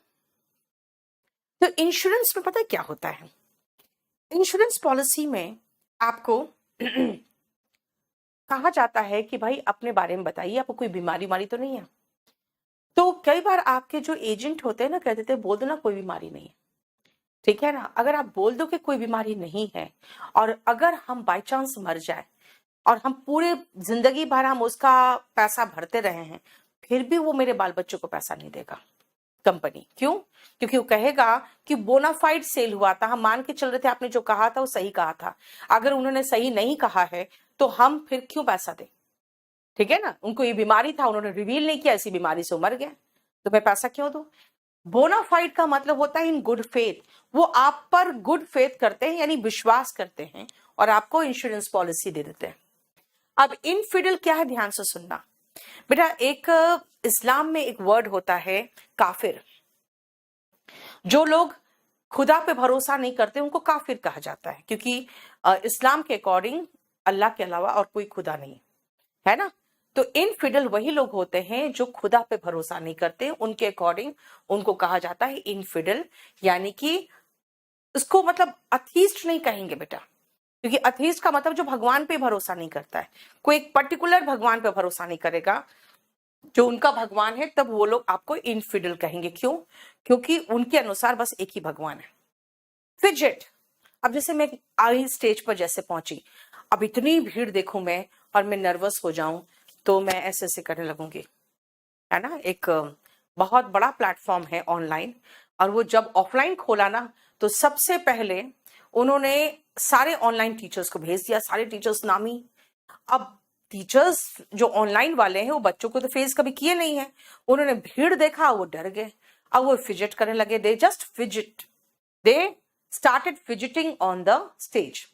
तो इंश्योरेंस में पता है क्या होता है, इंश्योरेंस पॉलिसी में आपको कहा जाता है कि भाई अपने बारे में बताइए, आपको कोई बीमारी तो नहीं है। तो कई बार आपके जो एजेंट होते हैं ना, कहते थे बोल दो ना कोई बीमारी नहीं है, ठीक है ना। अगर आप बोल दो कि कोई बीमारी नहीं है, और अगर हम बाई चांस मर जाए और हम पूरे जिंदगी भर हम उसका पैसा भरते रहे हैं, फिर भी वो मेरे बाल बच्चों को पैसा नहीं देगा कंपनी। क्यों? क्योंकि वो कहेगा कि बोनाफाइड सेल हुआ था, हम मान के चल रहे थे आपने जो कहा था वो सही कहा था, अगर उन्होंने सही नहीं कहा है तो हम फिर क्यों पैसा दें? ठीक है ना, उनको ये बीमारी था, उन्होंने रिवील नहीं किया, इसी बीमारी से मर गए, तो मैं पैसा क्यों दूं? बोनाफाइड का मतलब होता है इन गुड फेथ, वो आप पर गुड फेथ करते हैं यानी विश्वास करते हैं और आपको इंश्योरेंस पॉलिसी दे देते हैं। अब इनफिडल क्या है, ध्यान से सुनना बेटा। एक इस्लाम में एक वर्ड होता है काफिर। जो लोग खुदा पे भरोसा नहीं करते उनको काफिर कहा जाता है, क्योंकि इस्लाम के अकॉर्डिंग अल्लाह के अलावा और कोई खुदा नहीं है ना। तो इनफिडल वही लोग होते हैं जो खुदा पे भरोसा नहीं करते, उनके अकॉर्डिंग उनको कहा जाता है इनफिडल, यानी कि इसको मतलब अथीस्ट नहीं कहेंगे बेटा, क्योंकि अथीस्ट का मतलब जो भगवान पे भरोसा नहीं करता है, कोई एक पर्टिकुलर भगवान पे भरोसा नहीं करेगा जो उनका भगवान है, तब वो लोग आपको इनफिडल कहेंगे। क्यों? क्योंकि उनके अनुसार बस एक ही भगवान है। फिजेट, अब जैसे मैं आई स्टेज पर जैसे पहुंची, अब इतनी भीड़ देखूं मैं और मैं नर्वस हो जाऊं तो मैं ऐसे ऐसे करने लगूंगी, है ना। एक बहुत बड़ा प्लेटफॉर्म है ऑनलाइन, और वो जब ऑफलाइन खोला ना तो सबसे पहले उन्होंने सारे ऑनलाइन टीचर्स को भेज दिया, सारे टीचर्स नामी। अब टीचर्स जो ऑनलाइन वाले हैं वो बच्चों को तो फेस कभी किए नहीं है, उन्होंने भीड़ देखा वो डर गए, अब वो फिजिट करने लगे, they just fidget, they started fidgeting on the stage.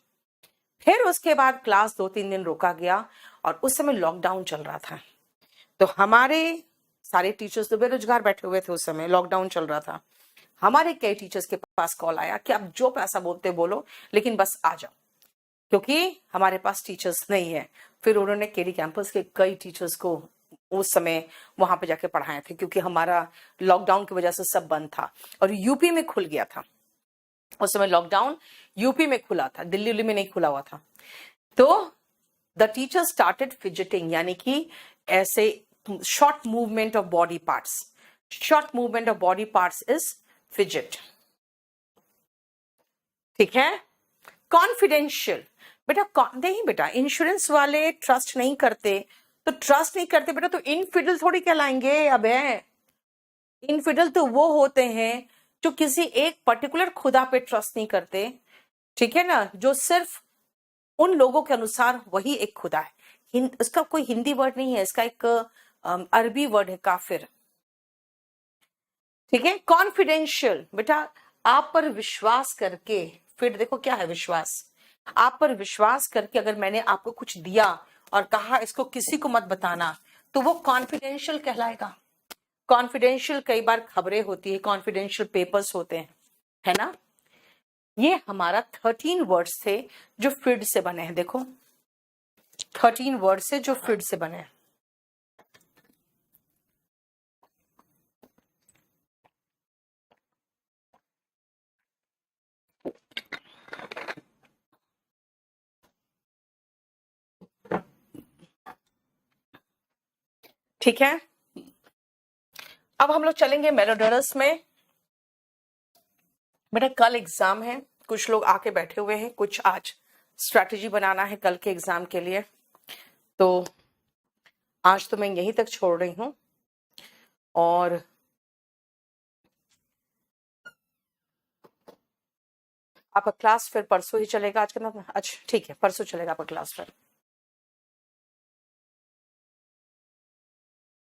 फिर उसके बाद क्लास 2-3 दिन रोका गया और उस समय लॉकडाउन चल रहा था, तो हमारे सारे टीचर्स तो बेरोजगार बैठे हुए थे, उस समय लॉकडाउन चल रहा था। हमारे कई टीचर्स के पास कॉल आया कि आप जो पैसा बोलते बोलो लेकिन बस आ जाओ, क्योंकि हमारे पास टीचर्स नहीं है। फिर उन्होंने केडी कैंपस के कई टीचर्स को उस समय वहां पे जाके पढ़ाए थे, क्योंकि हमारा लॉकडाउन की वजह से सब बंद था और यूपी में खुल गया था उस समय। लॉकडाउन यूपी में खुला था, दिल्ली में नहीं खुला हुआ था। तो द टीचर स्टार्टेड फिजिटिंग, यानी कि ऐसे short movement of body parts, short movement of body parts is fidget, ठीक है। कॉन्फिडेंशियल, बेटा नहीं बेटा, इंश्योरेंस वाले ट्रस्ट नहीं करते, तो ट्रस्ट नहीं करते बेटा तो इनफिडल थोड़ी कहलाएंगे। अब है इनफिडल तो वो होते हैं जो किसी एक पर्टिकुलर खुदा पे ट्रस्ट नहीं करते, ठीक है ना, जो सिर्फ उन लोगों के अनुसार वही एक खुदा है। इसका कोई हिंदी वर्ड नहीं है, इसका एक अरबी वर्ड है काफिर, ठीक है। कॉन्फिडेंशियल, बेटा आप पर विश्वास करके, फिर देखो क्या है विश्वास, आप पर विश्वास करके अगर मैंने आपको कुछ दिया और कहा इसको किसी को मत बताना, तो वो कॉन्फिडेंशियल कहलाएगा। कॉन्फिडेंशियल कई बार खबरें होती है, कॉन्फिडेंशियल पेपर्स होते हैं, है ना। ये हमारा 13 वर्ड्स थे जो फिड से बने हैं, देखो 13 वर्ड से जो फिड से बने हैं। ठीक है, अब हम लोग चलेंगे मेलोडरस में। बेटा कल एग्जाम है, कुछ लोग आके बैठे हुए हैं, कुछ आज स्ट्रैटेजी बनाना है कल के एग्जाम के लिए, तो आज तो मैं यहीं तक छोड़ रही हूं। और आपका क्लास फिर परसों ही चलेगा, आज का ना, अच्छा ठीक है परसों चलेगा आपका क्लास फिर।